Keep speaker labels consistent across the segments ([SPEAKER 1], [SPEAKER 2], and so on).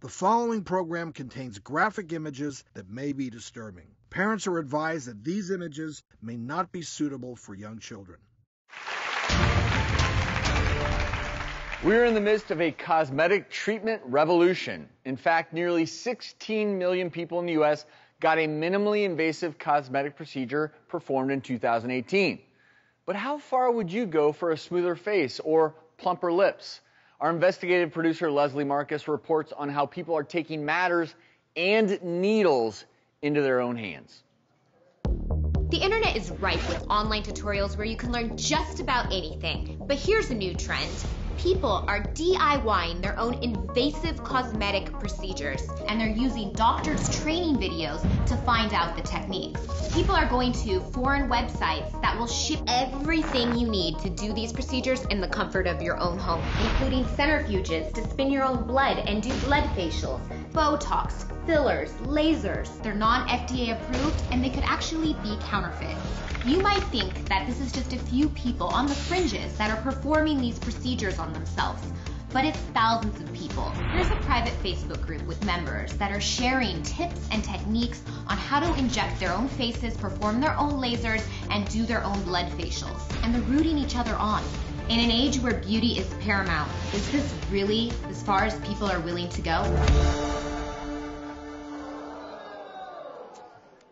[SPEAKER 1] The following program contains graphic images that may be disturbing. Parents are advised that these images may not be suitable for young children.
[SPEAKER 2] We're in the midst of a cosmetic treatment revolution. In fact, nearly 16 million people in the U.S. got a minimally invasive cosmetic procedure performed in 2018. But how far would you go for a smoother face or plumper lips? Our investigative producer Leslie Marcus reports on how people are taking matters and needles into their own hands.
[SPEAKER 3] The internet is rife with online tutorials where you can learn just about anything. But here's a new trend. People are DIYing their own invasive cosmetic procedures, and they're using doctors' training videos to find out the techniques. People are going to foreign websites that will ship everything you need to do these procedures in the comfort of your own home, including centrifuges to spin your own blood and do blood facials, Botox, fillers, lasers. They're non-FDA approved, and they could actually be counterfeit. You might think that this is just a few people on the fringes that are performing these procedures on themselves, but it's thousands of people. There's a private Facebook group with members that are sharing tips and techniques on how to inject their own faces, perform their own lasers, and do their own blood facials. And they're rooting each other on. In an age where beauty is paramount, is this really as far as people are willing to go?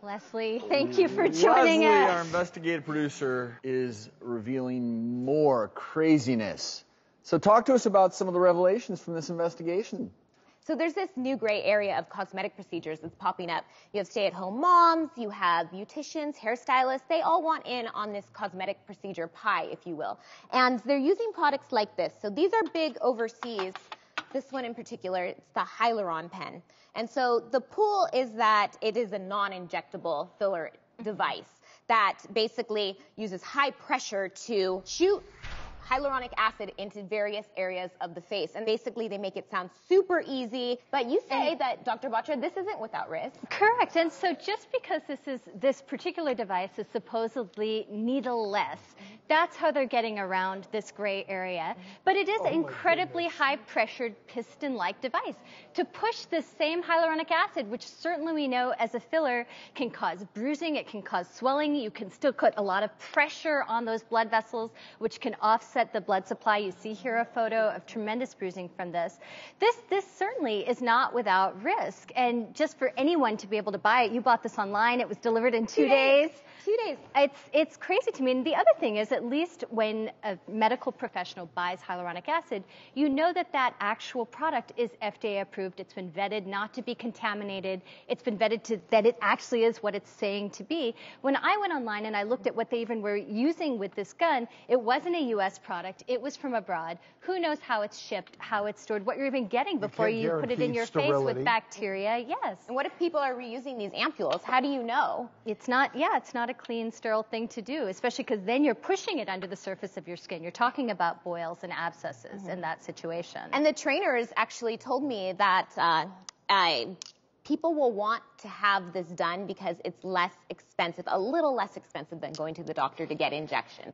[SPEAKER 4] Leslie, thank you for joining us.
[SPEAKER 2] Leslie, our investigative producer, is revealing more craziness. So talk to us about some of the revelations from this investigation.
[SPEAKER 3] So there's this new gray area of cosmetic procedures that's popping up. You have stay-at-home moms, you have beauticians, hairstylists. They all want in on this cosmetic procedure pie, if you will. And they're using products like this. So these are big overseas. This one in particular, it's the Hyaluron pen. And so the pool is that it is a non-injectable filler device that basically uses high pressure to shoot hyaluronic acid into various areas of the face. And basically they make it sound super easy. But you say that, Dr. Batra, this isn't without risk.
[SPEAKER 4] Correct. And so just because this particular device is supposedly needle-less, that's how they're getting around this gray area. But it is an incredibly high-pressured piston-like device to push this same hyaluronic acid, which certainly we know as a filler can cause bruising, it can cause swelling. You can still put a lot of pressure on those blood vessels, which can offset the blood supply. You see here a photo of tremendous bruising from this. This certainly is not without risk. And just for anyone to be able to buy it, you bought this online. It was delivered in 2 days.
[SPEAKER 3] 2 days.
[SPEAKER 4] It's crazy to me. And the other thing is, at least when a medical professional buys hyaluronic acid, you know that that actual product is FDA approved. It's been vetted not to be contaminated. It's been vetted that it actually is what it's saying to be. When I went online and I looked at what they even were using with this gun, it wasn't a U.S. product. It was from abroad. Who knows how it's shipped, how it's stored, what you're even getting before you put it in your face with bacteria. Yes.
[SPEAKER 3] And what if people are reusing these ampules? How do you know?
[SPEAKER 4] It's not a clean, sterile thing to do, especially because then you're pushing it under the surface of your skin. You're talking about boils and abscesses in that situation.
[SPEAKER 3] And the trainers actually told me that people will want to have this done because it's less expensive, a little less expensive than going to the doctor to get injection.